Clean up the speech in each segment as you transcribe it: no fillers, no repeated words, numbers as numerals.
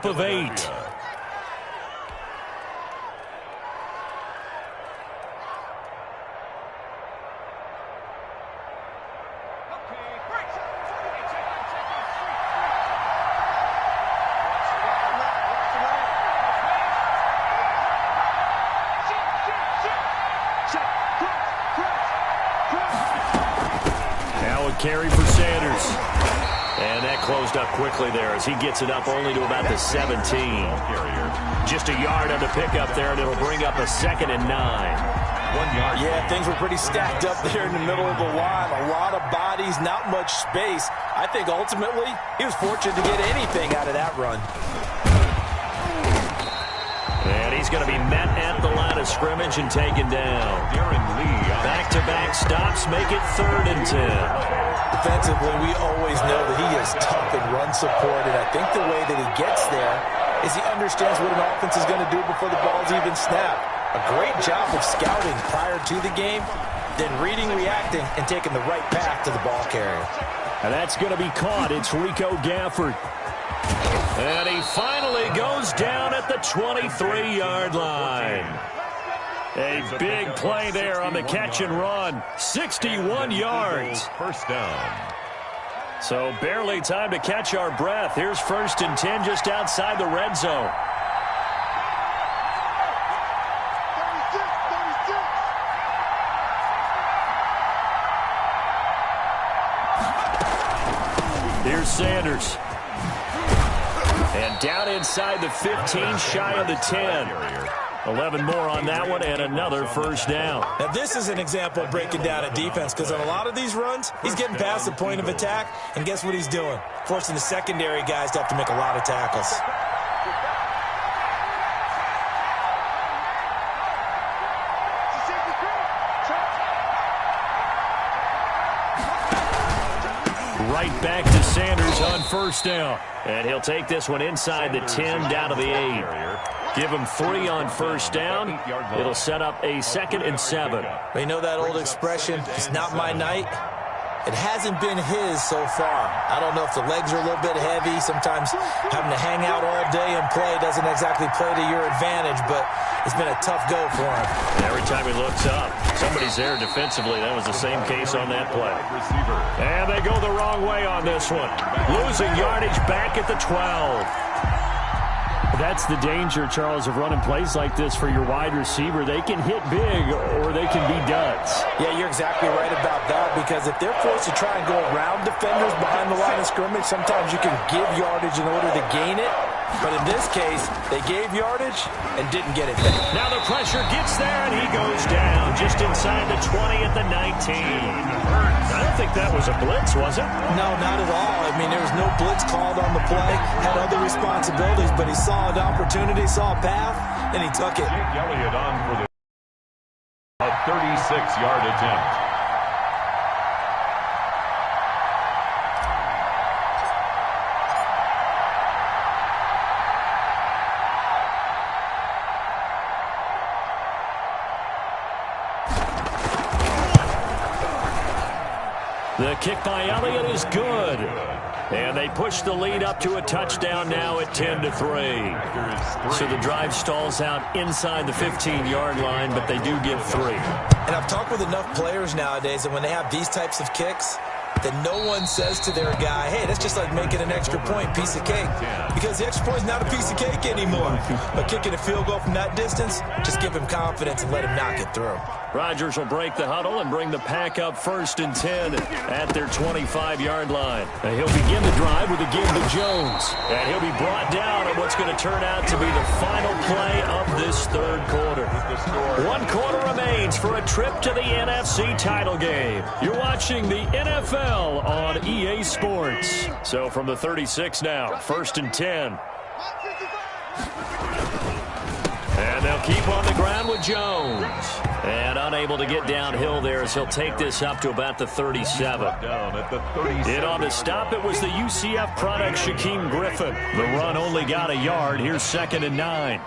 of 8. Now a carry for Sanders. And that closed up quickly there as he gets it up only to about the 17. Just a yard on the pickup there, and it'll bring up a 2nd and 9. 1 yard. Yeah, things were pretty stacked up there in the middle of the line. A lot of bodies, not much space. I think ultimately he was fortunate to get anything out of that run. And he's going to be met at the line of scrimmage and taken down. Back-to-back stops make it 3rd and 10. Defensively, we always know that he is tough in run support, and I think the way that he gets there is he understands what an offense is going to do before the ball's even snapped. A great job of scouting prior to the game, then reading, reacting, and taking the right path to the ball carrier. And that's going to be caught. It's Rico Gafford. And he finally goes down at the 23-yard line. A big play there on the catch and run. 61 yards. First down. So barely time to catch our breath. Here's 1st and 10 just outside the red zone. Here's Sanders. And down inside the 15, shy of the 10. 11 more on that one, and another first down. Now, this is an example of breaking down a defense, because on a lot of these runs, he's getting past the point of attack, and guess what he's doing? Forcing the secondary guys to have to make a lot of tackles. Right back to Sanders on first down. And he'll take this one inside the 10 down to the 8. Give him 3 on first down. It'll set up a 2nd and 7. You know that old expression, it's not my night? It hasn't been his so far. I don't know if the legs are a little bit heavy. Sometimes having to hang out all day and play doesn't exactly play to your advantage, but it's been a tough go for him. And every time he looks up, somebody's there defensively. That was the same case on that play. And they go the wrong way on this one. Losing yardage back at the 12. That's the danger, Charles, of running plays like this for your wide receiver. They can hit big or they can be duds. Yeah, you're exactly right about that, because if they're forced to try and go around defenders behind the line of scrimmage, sometimes you can give yardage in order to gain it. But in this case, they gave yardage and didn't get it back. Now the pressure gets there, and he goes down just inside the 20 at the 19. I don't think that was a blitz, was it? No, not at all. I mean, there was no blitz called on the play. Had other responsibilities, but he saw an opportunity, saw a path, and he took it. Elliott on for a 36-yard attempt. The kick by Elliott is good. And they push the lead up to a touchdown now at 10-3. So the drive stalls out inside the 15-yard line, but they do get 3. And I've talked with enough players nowadays that when they have these types of kicks, that no one says to their guy, hey, that's just like making an extra point, piece of cake. Because the extra point is not a piece of cake anymore. But kicking a field goal from that distance, just give him confidence and let him knock it through. Rodgers will break the huddle and bring the pack up 1st and 10 at their 25-yard line. He'll begin the drive with a give to Jones. And he'll be brought down on what's going to turn out to be the final play of this 3rd quarter. 1 quarter remains for a trip to the NFC title game. You're watching the NFL on EA Sports. So from the 36 now, 1st and 10. And they'll keep on the ground with Jones. And unable to get downhill there as he'll take this up to about the 37. In on the stop, it was the UCF product, Shaquem Griffin. The run only got a yard. Here's 2nd and 9.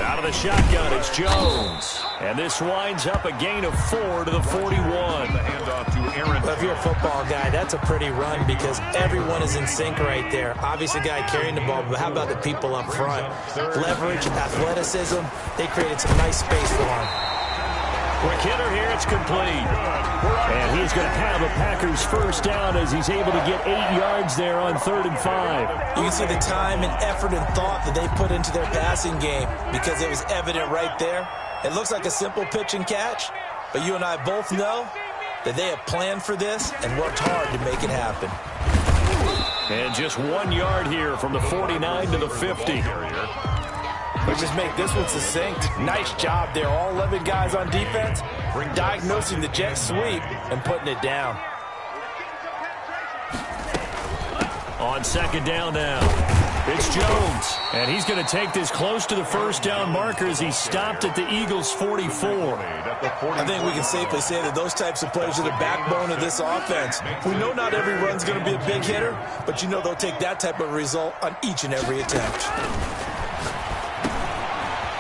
Out of the shotgun, it's Jones. And this winds up a gain of 4 to the 41. The handoff to Well, if you're a football guy, that's a pretty run because everyone is in sync right there. Obviously, the guy carrying the ball, but how about the people up front? Leverage, athleticism, they created some nice space for him. Quick hitter here, it's complete. And he's going to have a Packers first down as he's able to get 8 yards there on 3rd and 5. You can see the time and effort and thought that they put into their passing game because it was evident right there. It looks like a simple pitch and catch, but you and I both know that they have planned for this and worked hard to make it happen. And just 1 yard here from the 49 to the 50. But just make this one succinct. Nice job there. All 11 guys on defense diagnosing the jet sweep and putting it down. On 2nd down now, it's Jones. And he's going to take this close to the first down marker as he stopped at the Eagles' 44. I think we can safely say that those types of plays are the backbone of this offense. We know not every run's going to be a big hitter, but you know they'll take that type of result on each and every attempt.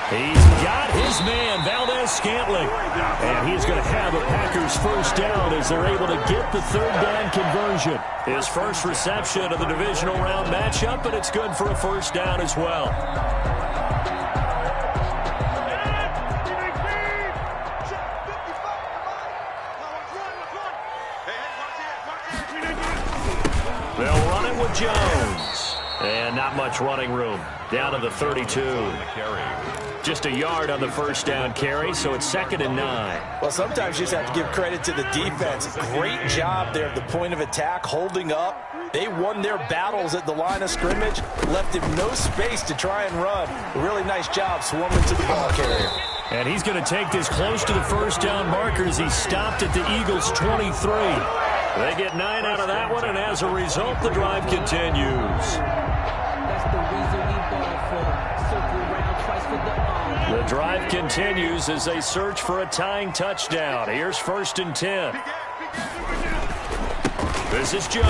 He's got his man, Valdez-Scantling. And he's going to have a Packers first down as they're able to get the 3rd down conversion. His first reception of the divisional round matchup, but it's good for a first down as well. They'll run it with Jones. And not much running room. Down to the 32. Just a yard on the first down carry, so it's 2nd and 9. Well, sometimes you just have to give credit to the defense. Great job there at the point of attack, holding up. They won their battles at the line of scrimmage, left him no space to try and run. A really nice job swarming to the ball carrier. And he's going to take this close to the first down marker as he stopped at the Eagles' 23. They get 9 out of that one, and as a result, the drive continues. The drive continues as they search for a tying touchdown. Here's 1st and 10. This is Jones.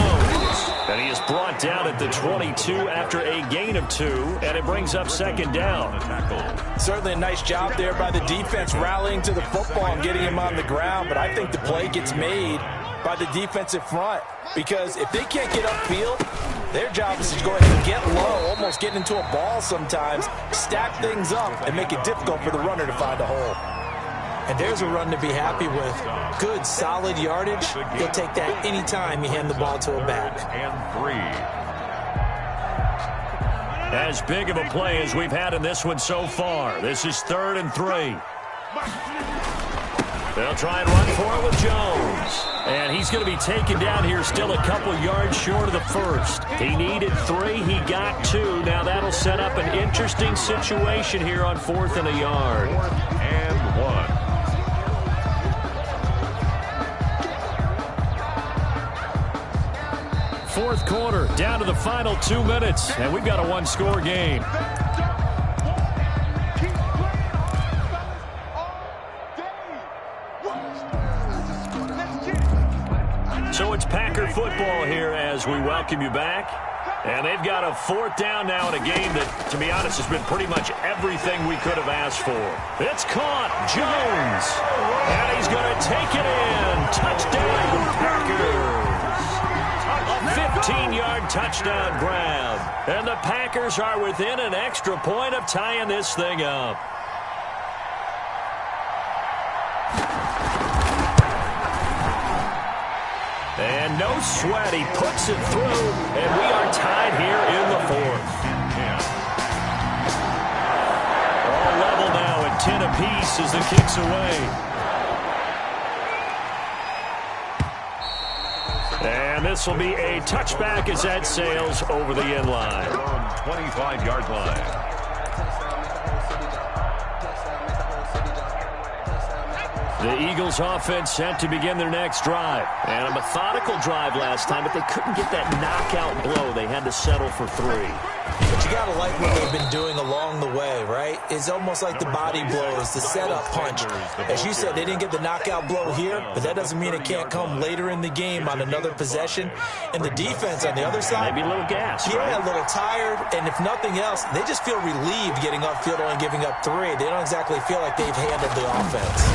And he is brought down at the 22 after a gain of 2, and it brings up 2nd down. Certainly a nice job there by the defense rallying to the football and getting him on the ground, but I think the play gets made by the defensive front because if they can't get upfield, their job is to go ahead and get low, almost get into a ball sometimes, stack things up, and make it difficult for the runner to find a hole. And there's a run to be happy with. Good, solid yardage. He'll take that anytime you hand the ball to a back. And 3. As big of a play as we've had in this one so far. This is 3rd and 3. They'll try and run for it with Jones. And he's going to be taken down here still a couple yards short of the first. He needed 3. He got 2. Now that'll set up an interesting situation here on 4th and a yard. 4th and 1. Fourth quarter, down to the final 2 minutes. And we've got a 1-score game. So it's Packer football here as we welcome you back. And they've got a 4th down now in a game that, to be honest, has been pretty much everything we could have asked for. It's caught. Jones. And he's going to take it in. Touchdown, Packers. A 15-yard touchdown grab. And the Packers are within an extra point of tying this thing up. And no sweat, he puts it through, and we are tied here in the 4th. All level now at 10 apiece as the kick's away. And this will be a touchback as that sails over the end line. 25-yard line. The Eagles offense set to begin their next drive. And a methodical drive last time, but they couldn't get that knockout blow. They had to settle for 3. But you got to like what they've been doing along the way, right? It's almost like the body blows, the setup punch. As you said, they didn't get the knockout blow here, but that doesn't mean it can't come later in the game on another possession. And the defense on the other side, maybe a little gas, yeah, right? A little tired. And if nothing else, they just feel relieved getting upfield only giving up 3. They don't exactly feel like they've handled the offense.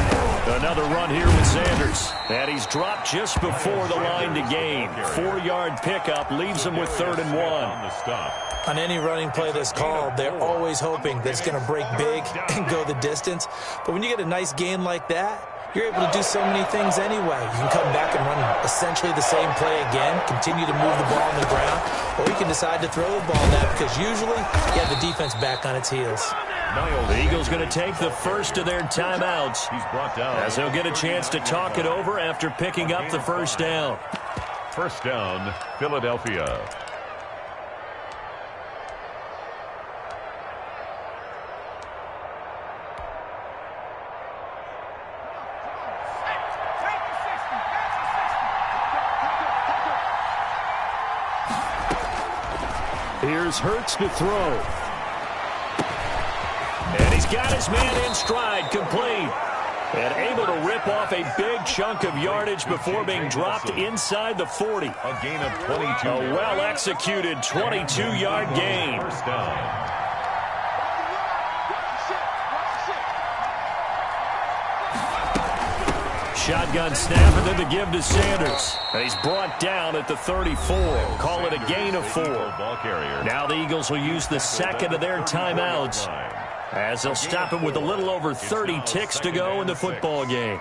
Another run here with Sanders. And he's dropped just before the line to gain. 4-yard pickup leaves him with 3rd and 1. On any running play that's called, they're always hoping that it's going to break big and go the distance. But when you get a nice gain like that, you're able to do so many things anyway. You can come back and run essentially the same play again, continue to move the ball on the ground, or you can decide to throw the ball now because usually you have the defense back on its heels. The Eagles going to take the first of their timeouts as they'll get a chance to talk it over after picking up the first down. First down, Philadelphia. Here's Hurts to throw. And he's got his man in stride, complete. And able to rip off a big chunk of yardage before being dropped inside the 40. A gain of 22. A well-executed 22-yard gain. First down. Shotgun snap and then the give to Sanders. And he's brought down at the 34. Call it a gain of 4. Now the Eagles will use the second of their timeouts as they'll stop it with a little over 30 ticks to go in the football game.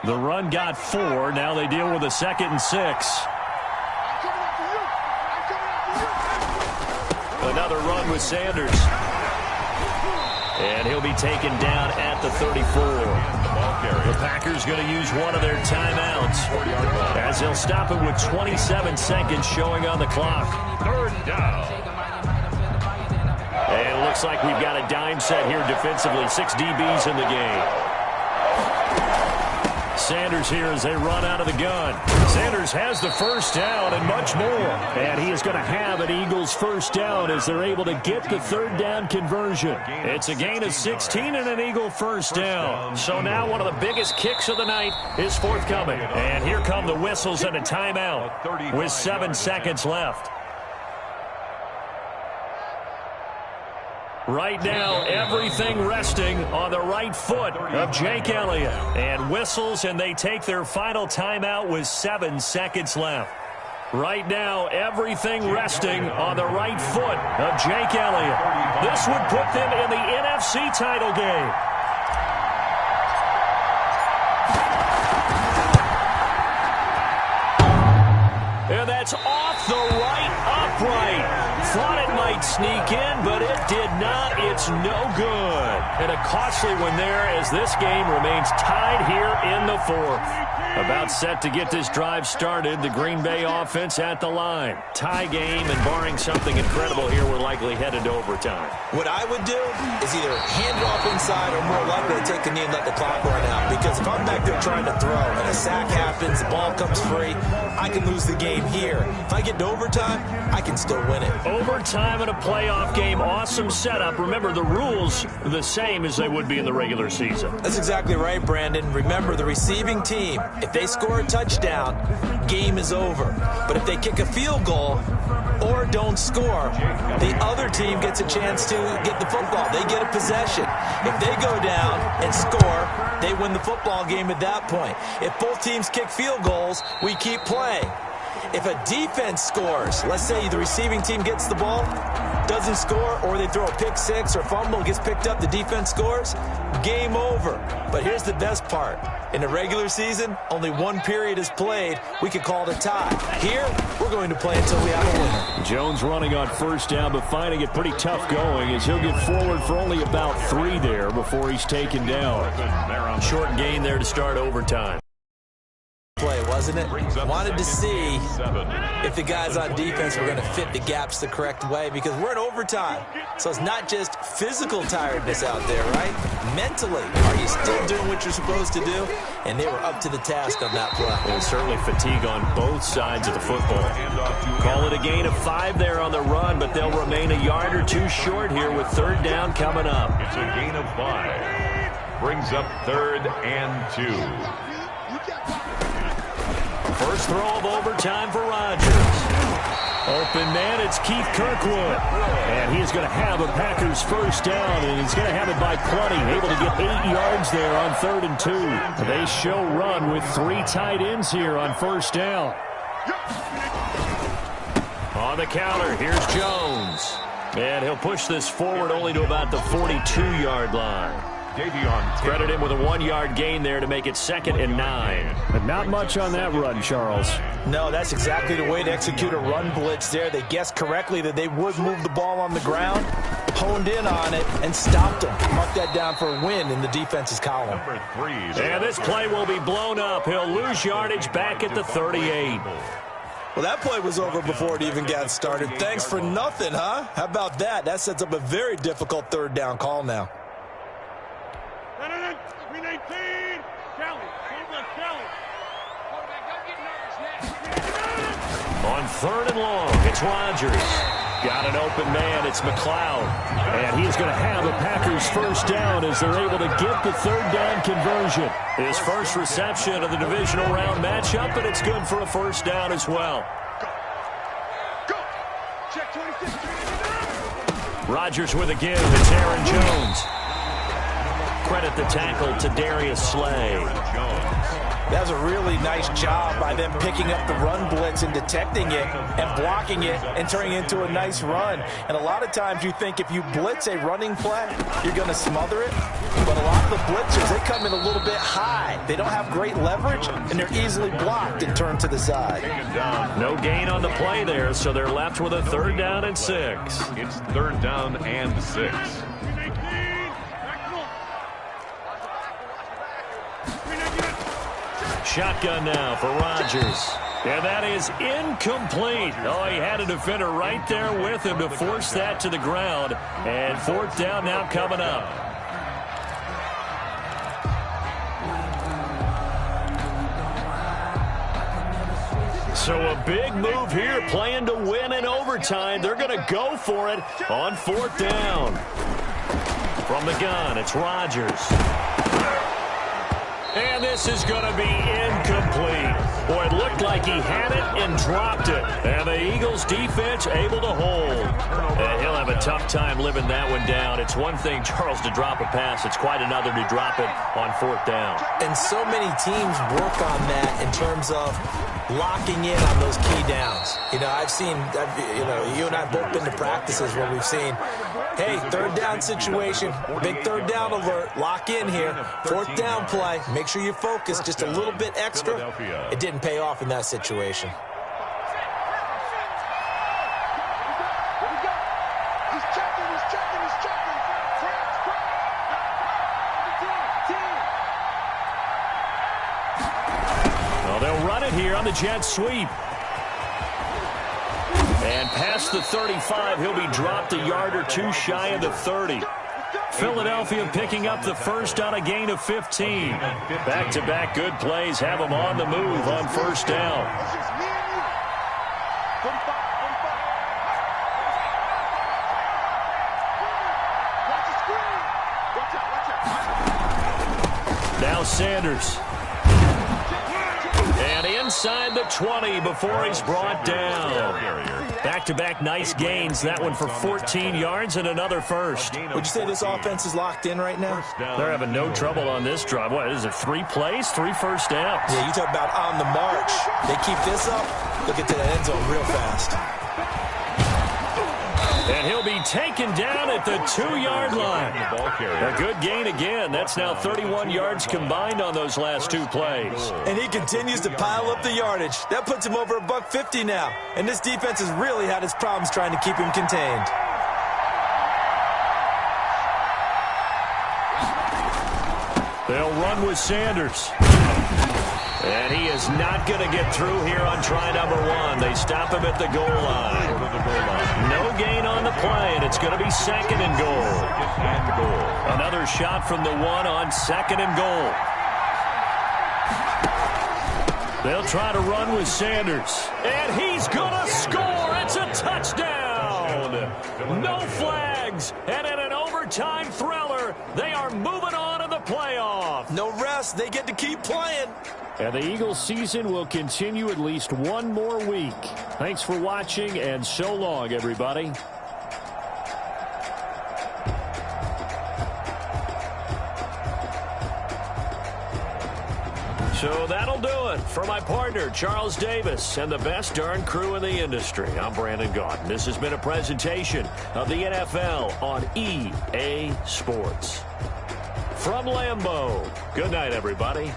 The run got 4. Now they deal with a 2nd and 6. Another run with Sanders. And he'll be taken down at the 34. The Packers going to use one of their timeouts as they'll stop it with 27 seconds showing on the clock. 3rd down. And it looks like we've got a dime set here defensively. 6 DBs in the game. Sanders here as they run out of the gun. Sanders has the first down and much more. And he is going to have an Eagles first down as they're able to get the 3rd down conversion. It's a gain of 16 and an Eagle first down. So now one of the biggest kicks of the night is forthcoming. And here come the whistles and a timeout with 7 seconds left. Right now, everything resting on the right foot of Jake Elliott. And whistles, and they take their final timeout with 7 seconds left. Right now, everything resting on the right foot of Jake Elliott. This would put them in the NFC title game. And that's off the right upright. Thought it might sneak in, but it did not. It's no good. And a costly one there as this game remains tied here in the 4th. About set to get this drive started, the Green Bay offense at the line. Tie game, and barring something incredible here, we're likely headed to overtime. What I would do is either hand it off inside or more likely to take the knee and let the clock run out. Because if I'm back there trying to throw and a sack happens, the ball comes free, I can lose the game here. If I get to overtime, I can still win it. Overtime in a playoff game, awesome setup. Remember, the rules are the same as they would be in the regular season. That's exactly right, Brandon. Remember, the receiving team, if they score a touchdown, game is over. But if they kick a field goal or don't score, the other team gets a chance to get the football. They get a possession. If they go down and score, they win the football game at that point. If both teams kick field goals, we keep playing. If a defense scores, let's say the receiving team gets the ball, doesn't score, or they throw a pick six or fumble, gets picked up, the defense scores, game over. But here's the best part. In the regular season, only one period is played. We could call it a tie. Here, we're going to play until we have a winner. Jones running on first down, but finding it pretty tough going as he'll get forward for only about 3 there before he's taken down. Short gain there to start overtime. Play, wasn't doesn't it? Wanted to see if the guys on defense were going to fit the gaps the correct way, because we're in overtime. So it's not just physical tiredness out there, right? Mentally, are you still doing what you're supposed to do? And they were up to the task on that play. There's certainly fatigue on both sides of the football. Call it a gain of 5 there on the run, but they'll remain a yard or two short here with third down coming up. It's a gain of 5. Brings up 3rd and 2. First throw of overtime for Rodgers. Open man, it's Keith Kirkwood. And he's going to have a Packers first down, and he's going to have it by plenty. Able to get 8 yards there on 3rd and 2. They show run with 3 tight ends here on first down. On the counter, here's Jones. And he'll push this forward only to about the 42-yard line. Credit him with a 1-yard gain there to make it 2nd and 9. But not much on that run, Charles. No, that's exactly the way to execute a run blitz there. They guessed correctly that they would move the ball on the ground, honed in on it, and stopped them. Mark that down for a win in the defense's column. Number 3. And this play will be blown up. He'll lose yardage back at the 38. Well, that play was over before it even got started. Thanks for nothing, huh? How about that? That sets up a very difficult third down call now. On 3rd and long, it's Rodgers. Got an open man, it's McLeod. And he's going to have a Packers first down as they're able to get the third down conversion. His first reception of the divisional round matchup, and it's good for a first down as well. Rodgers with a give, it's Aaron Jones. Credit the tackle to Darius Slay. That was a really nice job by them picking up the run blitz and detecting it and blocking it and turning it into a nice run. And a lot of times you think if you blitz a running play, you're going to smother it. But a lot of the blitzers, they come in a little bit high. They don't have great leverage, and they're easily blocked and turned to the side. No gain on the play there, so they're left with a 3rd down and 6. It's 3rd down and 6. Shotgun now for Rodgers. And that is incomplete. Oh, he had a defender right there with him to force that to the ground. And 4th down now coming up. So a big move here, playing to win in overtime. They're going to go for it on 4th down. From the gun, it's Rodgers. And this is going to be incomplete. Boy, it looked like he had it and dropped it. And the Eagles defense able to hold. And he'll have a tough time living that one down. It's one thing, Charles, to drop a pass. It's quite another to drop it on 4th down. And so many teams work on that in terms of locking in on those key downs. You know, you and I have both been to practices where we've seen, hey, 3rd down situation, big 3rd down alert, lock in here, 4th down play, make sure you focus just a little bit extra. It didn't pay off in that situation. They'll run it here on the jet sweep. And past the 35, he'll be dropped a yard or two shy of the 30. Philadelphia picking up the first on a gain of 15. Back-to-back good plays have them on the move on 1st down. Now Sanders. And inside the 20 before he's brought down. Back-to-back nice gains. That one for 14 yards and another first. Would you say this offense is locked in right now? They're having no trouble on this drive. What is it, 3 plays, 3 first downs? Yeah, you talk about on the march. They keep this up, they'll get to the end zone real fast. And he'll be taken down at the 2-yard line. A good gain again. That's now 31 yards combined on those last 2 plays. And he continues to pile up the yardage. That puts him over $150 now. And this defense has really had its problems trying to keep him contained. They'll run with Sanders. And he is not going to get through here on try number 1. They stop him at the goal line. No gain on the play, and it's going to be second and goal. Another shot from the 1 on second and goal. They'll try to run with Sanders. And he's going to score. It's a touchdown. No flags. And in an overtime thriller, they are moving on in the playoff. No rest. They get to keep playing. And the Eagles season will continue at least one more week. Thanks for watching, and so long, everybody. So that'll do it for my partner, Charles Davis, and the best darn crew in the industry. I'm Brandon Gaudin. This has been a presentation of the NFL on EA Sports. From Lambeau, good night, everybody.